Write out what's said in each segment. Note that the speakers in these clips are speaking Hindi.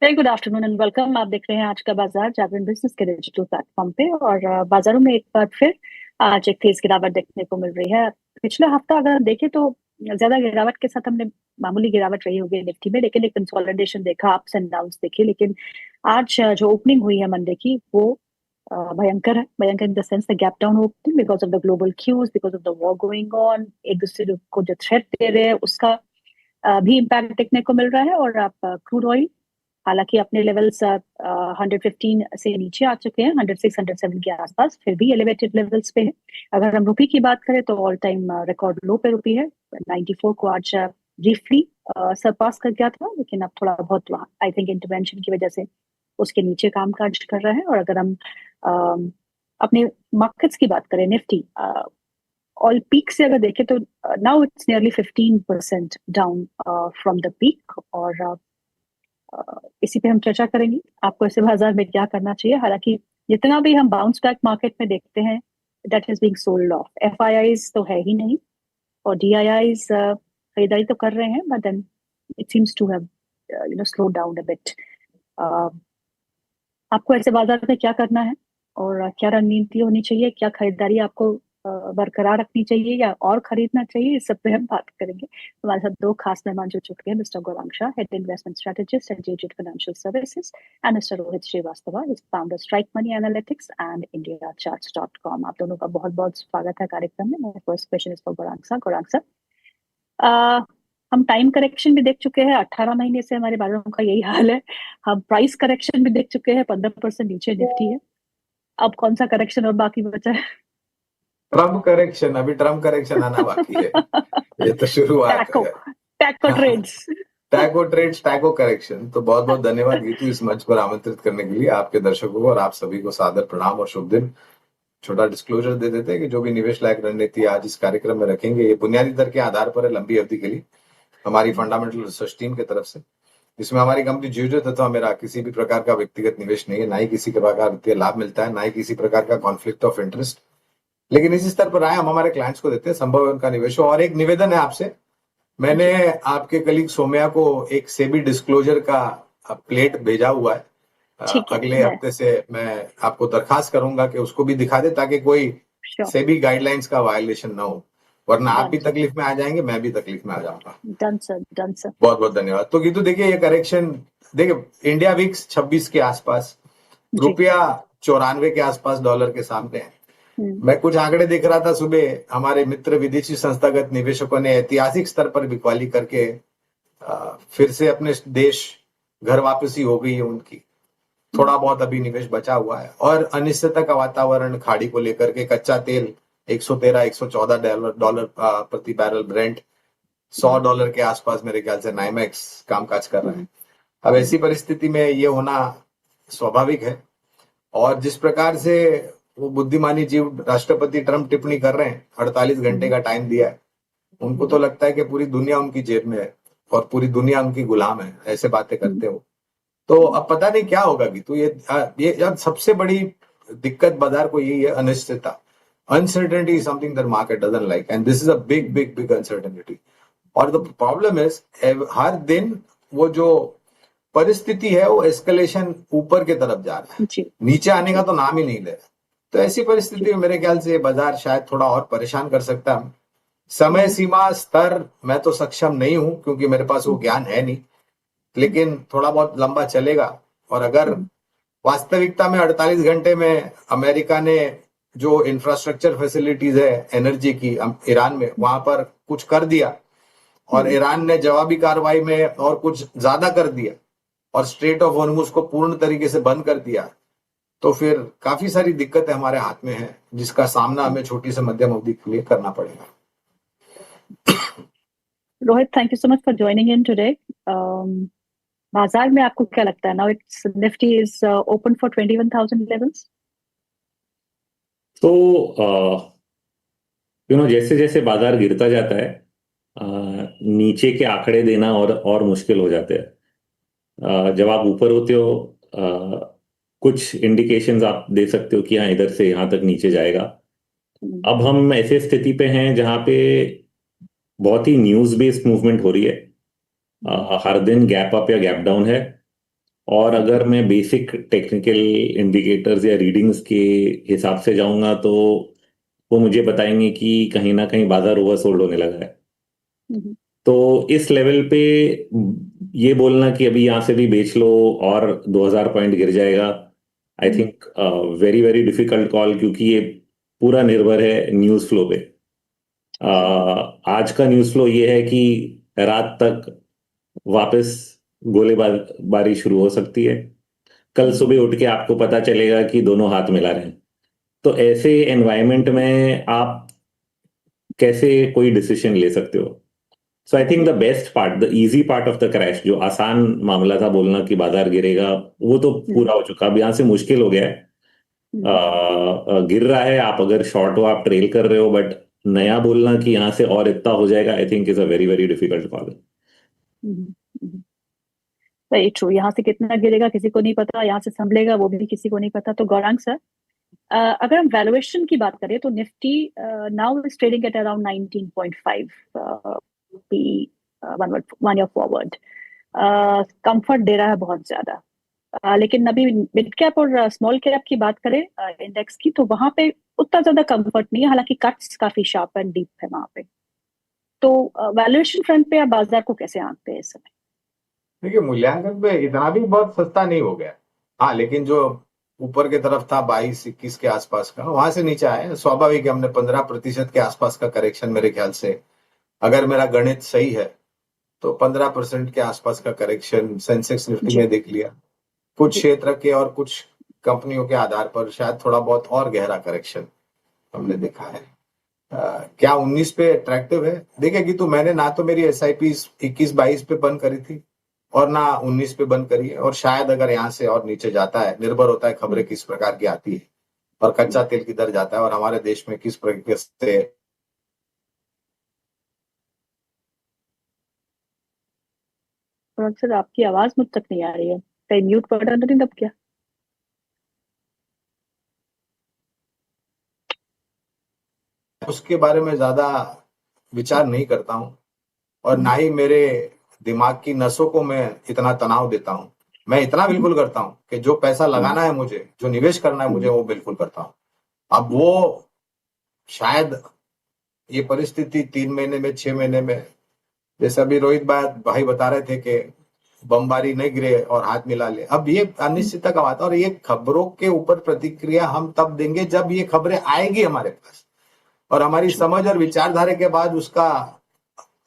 Very good afternoon and welcome. आप देख रहे हैं आज का बाजार जागरण बिजनेस के डिजिटल प्लेटफॉर्म पे। और बाजारों में एक बार फिर आज एक तेज गिरावट देखने को मिल रही है। पिछले हफ्ता अगर देखें तो ज्यादा गिरावट के साथ हमने मामूली गिरावट रही होगी निफ्टी में, लेकिन एक कंसोलिडेशन देखा, अप्स एंड डाउन्स देखे। लेकिन आज जो ओपनिंग हुई है मंडे की वो भयंकर है। भयंकर in the sense the gap down opening because of the global cues, because of the war going on. एक दूसरे को जो थ्रेट दे रहे हैं उसका भी इम्पैक्ट देखने को मिल रहा है। और आप क्रूड ऑयल हालांकि अपने लेवल्स 115 से नीचे आ चुके हैं, 106 107 के आसपास, फिर भी एलिवेटेड लेवल्स पे है। अगर हम रुपये की बात करें तो ऑल टाइम रिकॉर्ड लो पे रुपये है। 94 को आज ब्रीफली सरपास कर गया था, लेकिन अब थोड़ा बहुत आई थिंक इंटरवेंशन की वजह से उसके नीचे काम काज कर रहा है। और अगर हम अपने मार्केट्स की बात करें, निफ्टी ऑल पीक से अगर देखें तो now it's nearly 15% down from the peak. और इसी पे हम चर्चा करेंगे आपको ऐसे बाजार में क्या करना चाहिए। हालांकि जितना भी हम बाउंस बैक मार्केट में देखते हैं, that is being sold off. FIIs तो है ही नहीं, और डीआईआईज खरीदारी तो कर रहे हैं, but then it seems to have slow down a bit. आपको ऐसे बाजार में क्या करना है और क्या रणनीति होनी चाहिए, क्या खरीदारी आपको बरकरार रखनी चाहिए या और खरीदना चाहिए, इस सब पे हम बात करेंगे। हमारे साथ दो खास मेहमान जुड़ चुके हैं, mister Gaurang Shah, head investment strategist at जेजेट financial services, and mister Rohit Srivastava, is founder strike money analytics and India charts dot com. आप दोनों का बहुत बहुत स्वागत है कार्यक्रम में। मेरा first question is for Gaurang Shah. Gaurang sir, हम टाइम करेक्शन भी देख चुके हैं, 18 महीने से हमारे बाजारों का यही हाल है। हम प्राइस करेक्शन भी देख चुके हैं, 15% नीचे निफ्टी है। अब कौन सा करेक्शन और बाकी बचा है? ट्रम्प करेक्शन, अभी ट्रम्प करेक्शन आना बाकी है। ये तो शुरुआत टैको है। Taco trades. Taco trades, taco correction. तो बहुत बहुत धन्यवाद गीतू, इस मंच पर आमंत्रित करने के लिए। आपके दर्शकों को और आप सभी को सादर प्रणाम और शुभ दिन। छोटा डिस्क्लोजर दे देते हैं कि जो भी निवेश लायक रणनीति आज इस कार्यक्रम में रखेंगे, ये बुनियादी दर के आधार पर है, लंबी अवधि के लिए, हमारी फंडामेंटल रिसर्च टीम की तरफ से। इसमें हमारी कंपनी जीरो तथा मेरा किसी भी प्रकार का व्यक्तिगत निवेश नहीं है, ना ही किसी के प्रकार वित्तीय लाभ मिलता है, ना ही किसी प्रकार का कॉन्फ्लिक्ट ऑफ इंटरेस्ट। लेकिन इसी स्तर पर आए हम हमारे क्लाइंट्स को देते हैं, संभव है उनका निवेश हो। और एक निवेदन है आपसे, मैंने आपके कलीग सोम्या को एक सेबी डिस्क्लोजर का प्लेट भेजा हुआ है। ठीक है, अगले हफ्ते से मैं आपको दरखास्त करूंगा कि उसको भी दिखा दे, ताकि कोई सेबी गाइडलाइंस का वायलेशन ना हो, वरना आप भी तकलीफ में आ जाएंगे, मैं भी तकलीफ में आ जाऊंगा। Done sir, done sir. बहुत बहुत धन्यवाद। तो गीतू देखिए, ये करेक्शन देखिए, इंडिया विक्स 26 के आसपास, रुपया 94 के आसपास डॉलर के सामने है। मैं कुछ आंकड़े देख रहा था सुबह, हमारे मित्र विदेशी संस्थागत निवेशकों ने ऐतिहासिक स्तर पर बिकवाली करके फिर से अपने देश घर वापसी हो गई है उनकी। थोड़ा बहुत अभी निवेश बचा हुआ है, और अनिश्चितता का वातावरण खाड़ी को लेकर के, कच्चा तेल 113 114 डॉलर प्रति बैरल, ब्रेंट $100 के आसपास मेरे ख्याल से नाइमेक्स कामकाज कर रहे हैं। अब ऐसी परिस्थिति में ये होना स्वाभाविक है। और जिस प्रकार से वो बुद्धिमानी जीव राष्ट्रपति ट्रम्प टिप्पणी कर रहे हैं, 48 घंटे का टाइम दिया है, उनको तो लगता है कि पूरी दुनिया उनकी जेब में है और पूरी दुनिया उनकी गुलाम है, ऐसे बातें करते हो। तो अब पता नहीं क्या होगा कि, तो ये सबसे बड़ी दिक्कत बाजार को यही है, अनिश्चितता। Uncertainty is something that market doesn't like, and this is a big big big uncertainty. और द प्रॉब्लम इज, हर दिन वो जो परिस्थिति है वो एस्केलेशन ऊपर की तरफ जा रहा है, नीचे आने का तो नाम ही नहीं ले रहा। तो ऐसी परिस्थिति में मेरे ख्याल से बाजार शायद थोड़ा और परेशान कर सकता है। समय सीमा स्तर मैं तो सक्षम नहीं हूं, क्योंकि मेरे पास वो ज्ञान है नहीं, लेकिन थोड़ा बहुत लंबा चलेगा। और अगर वास्तविकता में 48 घंटे में अमेरिका ने जो इंफ्रास्ट्रक्चर फैसिलिटीज है एनर्जी की ईरान में, वहां पर कुछ कर दिया, और ईरान ने जवाबी कार्रवाई में और कुछ ज्यादा कर दिया, और स्ट्रेट ऑफ हॉर्मुज को पूर्ण तरीके से बंद कर दिया, तो फिर काफी सारी दिक्कतें हमारे हाथ में है, जिसका सामना हमें छोटी से मध्यम अवधि के लिए करना पड़ेगा। Rohit, thank you so much for joining in today. बाजार में आपको क्या लगता है, now it's Nifty is open for 21,000 levels? तो जैसे जैसे बाजार गिरता जाता है, नीचे के आंकड़े देना और मुश्किल हो जाते हैं। जब आप ऊपर होते हो, कुछ इंडिकेशंस आप दे सकते हो कि हाँ, इधर से यहाँ तक नीचे जाएगा। अब हम ऐसे स्थिति पे हैं जहाँ पे बहुत ही न्यूज बेस्ड मूवमेंट हो रही है। हर दिन गैप अप या गैप डाउन है, और अगर मैं बेसिक टेक्निकल इंडिकेटर्स या रीडिंग्स के हिसाब से जाऊंगा तो वो मुझे बताएंगे कि कहीं ना कहीं बाजार ओवरसोल्ड होने लगा है। हम्म, तो इस लेवल पे ये बोलना कि अभी यहां से भी बेच लो और 2000 पॉइंट गिर जाएगा, I think very very difficult call, क्योंकि ये पूरा निर्भर है न्यूज़ फ्लो पे। आज का न्यूज़ फ्लो ये है कि रात तक वापस गोलीबारी शुरू हो सकती है, कल सुबह उठ के आपको पता चलेगा कि दोनों हाथ मिला रहे हैं। तो ऐसे एनवायरनमेंट में आप कैसे कोई डिसीजन ले सकते हो? So I think the best part, the easy part of the crash, जो आसान मामला था बोलना कि बाजार गिरेगा, वो तो पूरा हो चुका। अब यहाँ से मुश्किल हो गया है। गिर रहा है, आप अगर शॉर्ट हो आप ट्रेल कर रहे हो, बट नया बोलना कि यहाँ से और इतना हो जाएगा, I think is a very very difficult call. Very true. यहाँ से कितना गिरेगा किसी को नहीं पता, यहाँ से संभलेगा वो भी किसी को नहीं पता। तो गौरांग सर, अगर हम वैल्यूएशन की बात करें तो Nifty now is trading at around 19.5 P one year forward. Comfort दे रहा है बहुत ज्यादा। लेकिन अभी मिड कैप और स्मॉल कैप की बात करें इंडेक्स की, तो वहां पे उतना ज्यादा कंफर्ट नहीं है, हालांकि कट्स काफी शार्प एंड डीप है वहां पे। तो वैल्यूएशन फ्रंट पे आप बाजार को कैसे आंकते हैं इस समय? देखिए, मूल्यांकन पे इतना भी बहुत सस्ता नहीं हो गया। हाँ, लेकिन जो ऊपर की तरफ था 22-21 के आसपास का, वहां से नीचे आए, स्वाभाविक है। हमने 15% के आसपास का करेक्शन, मेरे ख्याल से अगर मेरा गणित सही है तो 15% के आसपास का करेक्शन सेंसेक्स निफ्टी में देख लिया। कुछ क्षेत्र के और कुछ कंपनियों के आधार पर शायद थोड़ा बहुत और गहरा करेक्शन हमने देखा है। क्या 19 पे अट्रैक्टिव है? देखेगी तो मैंने ना तो मेरी SIP 21-22 पे बंद करी थी और ना 19 पे बंद करी है। और शायद अगर यहाँ से और नीचे जाता है, निर्भर होता है खबरें किस प्रकार की आती है और कच्चा तेल किधर जाता है और हमारे देश में किस प्रकार से। और सर आपकी आवाज मुझ तक नहीं आ रही है, कहीं म्यूट बटन तो नहीं दब गया? उसके बारे में ज्यादा विचार नहीं करता हूँ और ना ही मेरे दिमाग की नसों को मैं इतना तनाव देता हूँ। मैं इतना बिल्कुल करता हूँ कि जो पैसा लगाना है मुझे, जो निवेश करना है मुझे, वो बिल्कुल करता हूँ। अब वो शायद ये परिस्थिति 3 महीने में, 6 महीने में, जैसे अभी रोहित भाई बता रहे थे कि बमबारी नहीं गिरे और हाथ मिला ले, अब ये अनिश्चितता का बात है। और ये खबरों के ऊपर प्रतिक्रिया हम तब देंगे जब ये खबरें आएगी हमारे पास और हमारी समझ और विचारधारा के बाद उसका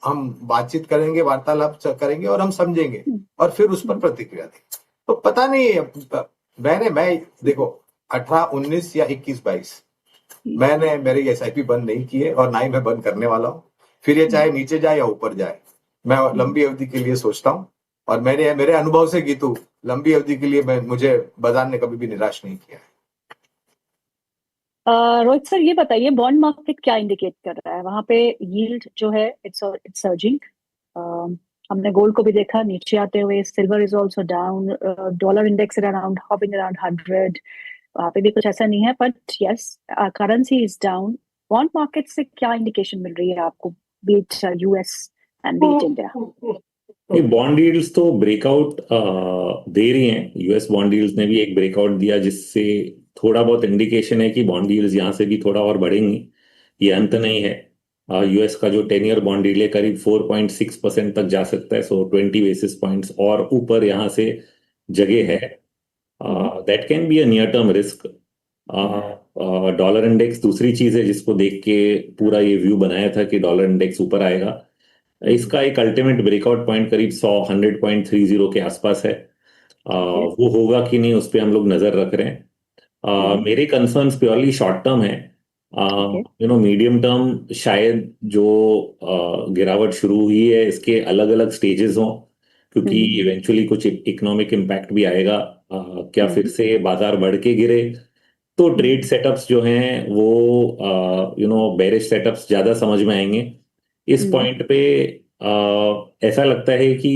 हम बातचीत करेंगे, वार्तालाप करेंगे और हम समझेंगे और फिर उस पर प्रतिक्रिया देंगे। तो पता नहीं, मैं देखो 18, 19 या 21, 22 मैंने मेरी SIP बंद नहीं की है और ना ही मैं बंद करने वाला हूँ। फिर ये चाहे नीचे जाए या ऊपर जाए, मैं लंबी अवधि के लिए सोचता हूँ। और मैंने मेरे अनुभव से गीतू, लंबी अवधि के लिए मुझे बाजार ने कभी भी निराश नहीं किया है। रोहित सर, ये बताइए बॉन्ड मार्केट क्या इंडिकेट कर रहा है वहां पे? यील्ड जो है इट्स सर्जिंग। हमने गोल्ड को भी देखा नीचे आते हुए, silver is also down, dollar index around hopping around 100। वहां पे भी कुछ ऐसा नहीं है, but yes currency is down. Bond market से क्या इंडिकेशन मिल रही है आपको, beat US and beat India? ये बॉन्ड डील्स तो ब्रेकआउट दे रही हैं। US बॉन्ड डील्स ने भी एक ब्रेकआउट दिया, जिससे थोड़ा बहुत इंडिकेशन है कि बॉन्ड डील्स यहाँ से भी थोड़ा और बढ़ेंगी। ये अंत नहीं है। US का जो 10 ईयर बॉन्ड डील है करीब 4.6% तक जा सकता है। सो 20 बेसिस पॉइंट्स और ऊपर यहाँ से जगह है। That can be a near term risk. Dollar index दूसरी चीज है जिसको देख के पूरा ये व्यू बनाया था कि डॉलर इंडेक्स ऊपर आएगा। इसका एक अल्टीमेट ब्रेकआउट पॉइंट करीब 100 के आसपास है। वो होगा कि नहीं उस पर हम लोग नजर रख रहे हैं। मेरे कंसर्न्स प्योरली शॉर्ट टर्म है। मीडियम टर्म शायद जो गिरावट शुरू हुई है इसके अलग अलग स्टेजेस हों, क्योंकि इवेंचुअली कुछ इकोनॉमिक इम्पैक्ट भी आएगा। क्या फिर से बाजार बढ़ के गिरे तो ट्रेड सेटअप्स जो हैं वो बेरिश सेटअप्स ज्यादा समझ में आएंगे। इस पॉइंट पे ऐसा लगता है कि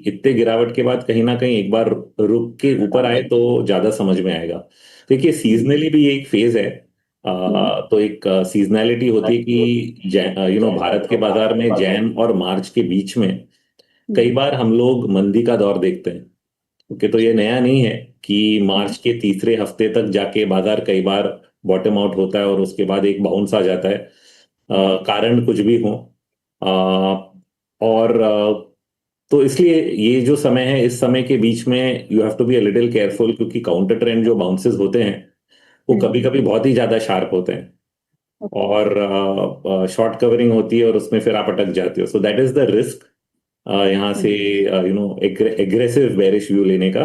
इतने गिरावट के बाद कहीं ना कहीं एक बार रुक के ऊपर आए तो ज्यादा समझ में आएगा। देखिए, सीजनली भी ये एक फेज है। तो एक सीजनैलिटी होती है कि भारत के बाजार में जैन और मार्च के बीच में कई बार हम लोग मंदी का दौर देखते हैं। ओके, तो ये नया नहीं है कि मार्च के तीसरे हफ्ते तक जाके बाजार कई बार बॉटम आउट होता है और उसके बाद एक बाउंस आ जाता है, कारण कुछ भी हो। और तो इसलिए ये जो समय है, इस समय के बीच में you have to be a little careful, क्योंकि काउंटर ट्रेंड जो बाउंसेस होते हैं वो कभी कभी बहुत ही ज्यादा शार्प होते हैं और शॉर्ट कवरिंग होती है और उसमें फिर आप अटक जाते हो। So that is the risk यहाँ से एग्रेसिव बेरिश व्यू लेने का।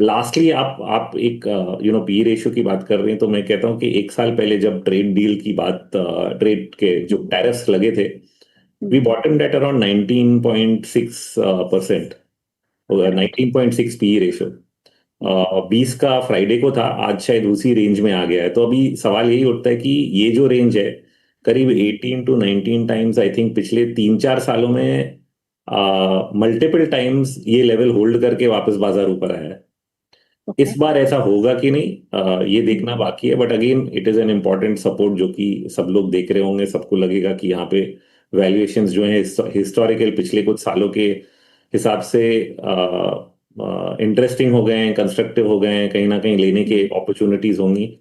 लास्टली आप एक पी रेशियो की बात कर रहे हैं, तो मैं कहता हूं कि एक साल पहले जब ट्रेड डील की बात, ट्रेड के जो टैरिफ्स लगे थे, we bottomed at around 19.6%, 19.6 P ratio. 20 का फ्राइडे को था, आज शायद उसी रेंज में आ गया है। तो अभी सवाल यही उठता है कि ये जो रेंज है करीब 18 to 19 टाइम्स, आई थिंक पिछले 3-4 सालों में मल्टीपल टाइम्स ये लेवल होल्ड करके वापस बाजार ऊपर आया है। इस बार ऐसा होगा कि नहीं, ये देखना बाकी है, but again it is an important support जो कि सब लोग देख रहे होंगे। सबको लगेगा कि यहाँ पे वैल्यूएशंस जो है हिस्टोरिकल पिछले कुछ सालों के हिसाब से इंटरेस्टिंग हो गए हैं, कंस्ट्रक्टिव हो गए हैं, कहीं ना कहीं लेने के अपॉर्चुनिटीज होंगी।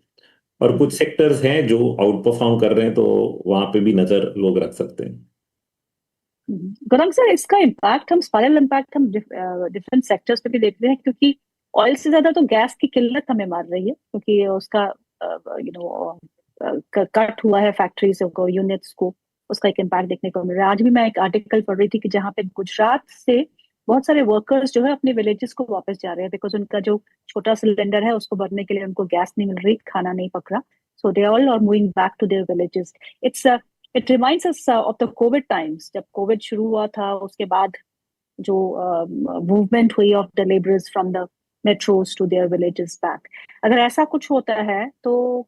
और कुछ सेक्टर्स हैं जो आउट परफॉर्म कर रहे हैं, तो वहां पे भी नजर लोग रख सकते हैं। गौरंग सर, इसका इम्पैक्ट हम स्पाइरल इम्पैक्ट हम डिफरेंट सेक्टर्स पे भी देख रहे हैं, क्योंकि ऑयल से ज्यादा तो गैस की किल्लत हमें मार रही है, क्योंकि उसका कट हुआ है फैक्ट्रीज को, यूनिट्स को, उसका एक इम्पैक्ट देखने को मिल रहा है। आज भी मैं एक आर्टिकल पढ़ रही थी कि जहाँ पे गुजरात से बहुत सारे वर्कर्स जो है अपने विलेजेस को वापस जा रहे हैं, बिकॉज उनका जो छोटा सिलेंडर है उसको भरने के लिए उनको गैस नहीं मिल रही, खाना नहीं पक रहा। So they all are moving back to their villages. It reminds us of the covid times, जब कोविड शुरू हुआ था, उसके बाद जो मूवमेंट हुई of the labourers from the metros to their villages back. अगर ऐसा कुछ होता है तो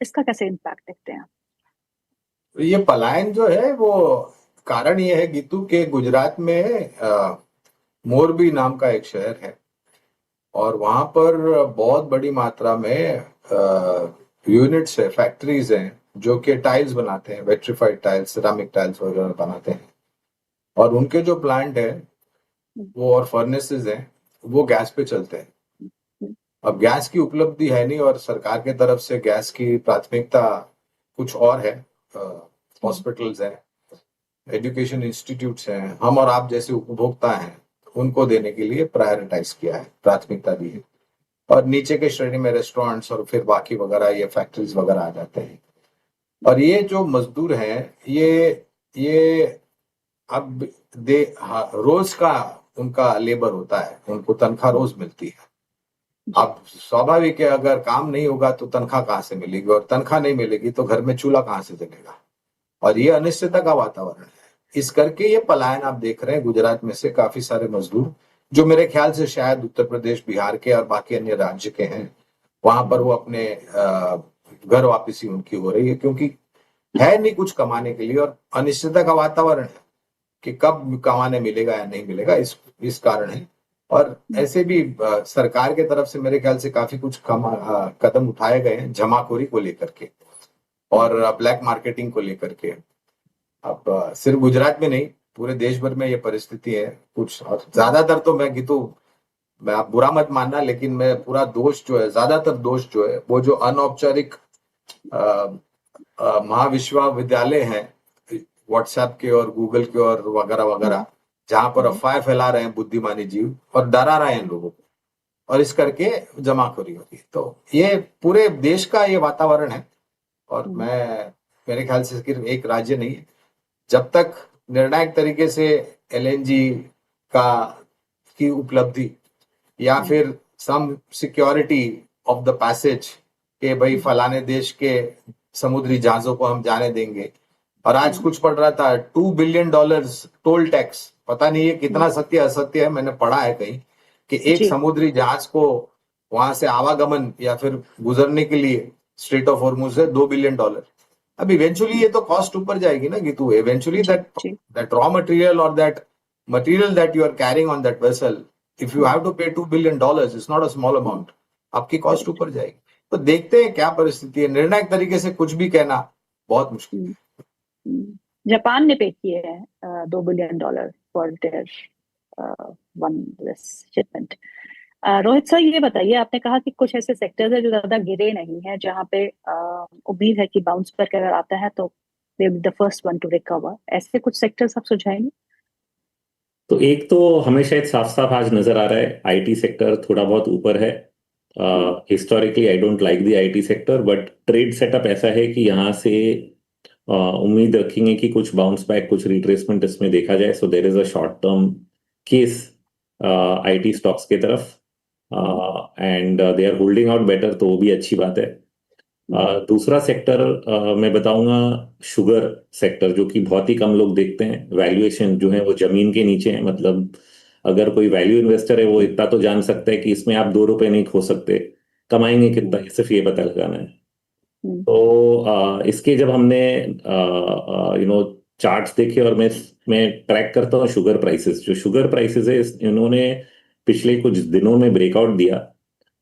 इसका कैसे इम्पैक्ट देखते हैं? ये पलायन जो है वो कारण ये है गीतू के गुजरात में मोरबी नाम का एक शहर है और वहां पर बहुत बड़ी मात्रा में यूनिट्स है, फैक्ट्रीज हैं जो कि टाइल्स बनाते हैं, वेट्रीफाइड टाइल्स, सिरामिक टाइल्स वगैरह बनाते हैं। और उनके जो प्लांट है वो और फर्नेसेस हैं वो गैस पे चलते हैं। अब गैस की उपलब्धि है नहीं और सरकार के तरफ से गैस की प्राथमिकता कुछ और है। हॉस्पिटल्स हैं, एजुकेशन इंस्टीट्यूट्स हैं, हम और आप जैसे उपभोक्ता हैं, उनको देने के लिए प्रायोरिटाइज किया है, प्राथमिकता दी है। और नीचे के श्रेणी में रेस्टोरेंट्स और फिर बाकी वगैरह ये फैक्ट्रीज वगैरह आ जाते हैं। और ये जो मजदूर हैं ये अब रोज का उनका लेबर होता है, उनको तनख्वाह रोज मिलती है। अब स्वाभाविक है, अगर काम नहीं होगा तो तनख्वाह कहाँ से मिलेगी, और तनख्वाह नहीं मिलेगी तो घर में चूल्हा कहाँ से जलेगा। और ये अनिश्चितता का वातावरण है। इस करके ये पलायन आप देख रहे हैं गुजरात में से काफी सारे मजदूर, जो मेरे ख्याल से शायद उत्तर प्रदेश, बिहार के और बाकी अन्य राज्य के हैं, वहां पर वो अपने घर वापसी उनकी हो रही है, क्योंकि है नहीं कुछ कमाने के लिए और अनिश्चितता का वातावरण है कि कब कमाने मिलेगा या नहीं मिलेगा, इस कारण है। और ऐसे भी सरकार के तरफ से मेरे ख्याल से काफी कुछ कदम उठाए गए हैं जमाखोरी को लेकर के और ब्लैक मार्केटिंग को लेकर के। अब सिर्फ गुजरात में नहीं, पूरे देश भर में ये परिस्थिति है कुछ। और ज्यादातर तो मैं गीतू, मैं आप बुरा मत मानना, लेकिन मैं पूरा दोष जो है, ज्यादातर दोष जो है वो जो अनौपचारिक महाविश्वविद्यालय हैं, व्हाट्सएप के और गूगल के और वगैरह वगैरह, जहां पर अफवाहें फैला रहे हैं बुद्धिमानी जीव और डरा रहे हैं लोगों को, और इस करके जमाखोरी हो रही है। तो ये पूरे देश का ये वातावरण है। और मेरे ख्याल से सिर्फ एक राज्य नहीं है, जब तक निर्णायक तरीके से एलएनजी की उपलब्धि या फिर some security of the passage के भाई फलाने देश के समुद्री जहाजों को हम जाने देंगे। और आज कुछ पढ़ रहा था, $2 बिलियन टोल टैक्स, पता नहीं ये कितना सत्य असत्य है, मैंने पढ़ा है कहीं कि एक समुद्री जहाज को वहां से आवागमन या फिर गुजरने के लिए स्ट्रेट ऑफ हॉर्मुज से $2 बिलियन। अब इवेंचुअली ये तो कॉस्ट ऊपर जाएगी ना Geetu. Eventually that raw material और that material that you are carrying on that vessel, if you have to pay $2 billion, it's not a small amount, आपकी कॉस्ट ऊपर जाएगी। तो देखते हैं क्या परिस्थिति है। निर्णायक तरीके से कुछ भी कहना बहुत मुश्किल है। जापान ने पे किए हैं $2 billion for their one less shipment. Rohit sir, ये बताइए, आपने कहा कि कुछ ऐसे सेक्टर्स है जो ज्यादा गिरे नहीं है, जहाँ पे उम्मीद है कि बाउंस बैक अगर आता है तो they will be the first one two recover. ऐसे कुछ सेक्टर्स आप सुझाएंगे? तो एक तो हमें शायद साफ साफ आज नजर आ रहा है, आईटी सेक्टर थोड़ा बहुत ऊपर है। Historically I don't like the IT sector, but trade setup ऐसा है कि यहाँ से उम्मीद रखेंगे कि कुछ बाउंस बैक, कुछ रिट्रेसमेंट इसमें देखा जाए। So there is a short term case IT stocks की तरफ, and they are holding out better, तो वो भी अच्छी बात है। दूसरा सेक्टर मैं बताऊंगा, शुगर सेक्टर, जो कि बहुत ही कम लोग देखते हैं। वैल्यूएशन जो है वो जमीन के नीचे है। मतलब अगर कोई वैल्यू इन्वेस्टर है वो इतना तो जान सकता है कि इसमें आप 2 रुपए नहीं खो सकते, कमाएंगे कितना, ये सिर्फ ये पता लगाना है। तो इसके जब हमने चार्ट्स देखे, और मैं ट्रैक करता हूँ शुगर प्राइसेस। जो शुगर प्राइसेस है इन्होंने पिछले कुछ दिनों में ब्रेकआउट दिया,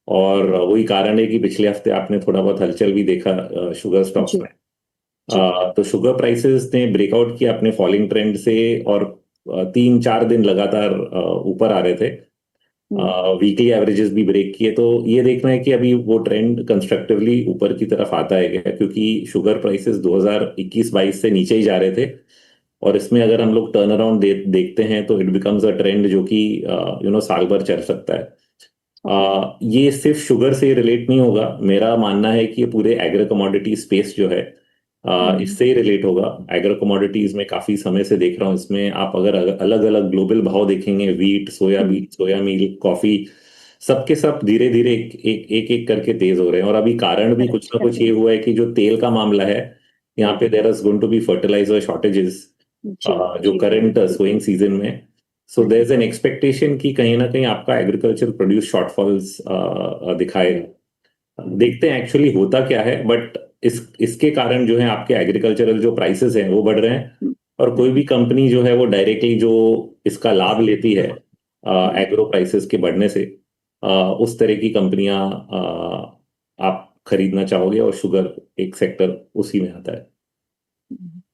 और वही कारण है कि पिछले हफ्ते आपने थोड़ा बहुत हलचल भी देखा शुगर स्टॉक्स में। तो शुगर प्राइसेस ने ब्रेकआउट किया अपने फॉलिंग ट्रेंड से, और 3-4 दिन लगातार ऊपर आ रहे थे। वीकली एवरेजेस भी ब्रेक किए। तो ये देखना है कि अभी वो ट्रेंड कंस्ट्रक्टिवली ऊपर की तरफ आता है क्या, क्योंकि शुगर प्राइसेस 2021-22 से नीचे ही जा रहे थे। और इसमें अगर हम लोग टर्न अराउंड देखते हैं तो इट बिकम्स अ ट्रेंड जो कि साल भर चल सकता है। ये सिर्फ शुगर से रिलेट नहीं होगा। मेरा मानना है कि ये पूरे एग्रो कमोडिटी स्पेस जो है इससे ही रिलेट होगा। एग्रो कमोडिटीज में काफी समय से देख रहा हूँ, इसमें आप अगर अलग अलग ग्लोबल भाव देखेंगे, वीट, सोयाबीन, सोया मील, कॉफी, सबके सब धीरे धीरे एक करके तेज हो रहे हैं। और अभी कारण भी कुछ ना कुछ ये हुआ है कि जो तेल का मामला है, यहाँ पे there is going to be fertilizer shortages जो करंट सोइंग सीजन में। So there is an expectation कि कहीं ना कहीं आपका एग्रीकल्चर प्रोड्यूस शॉर्टफॉल्स दिखाएगा। देखते हैं एक्चुअली होता क्या है, बट इसके कारण जो है आपके एग्रीकल्चरल जो प्राइसेस हैं वो बढ़ रहे हैं। और कोई भी कंपनी जो है वो डायरेक्टली जो इसका लाभ लेती है एग्रो प्राइसेस के बढ़ने से, उस तरह की कंपनियां आप खरीदना चाहोगे, और शुगर एक सेक्टर उसी में आता है।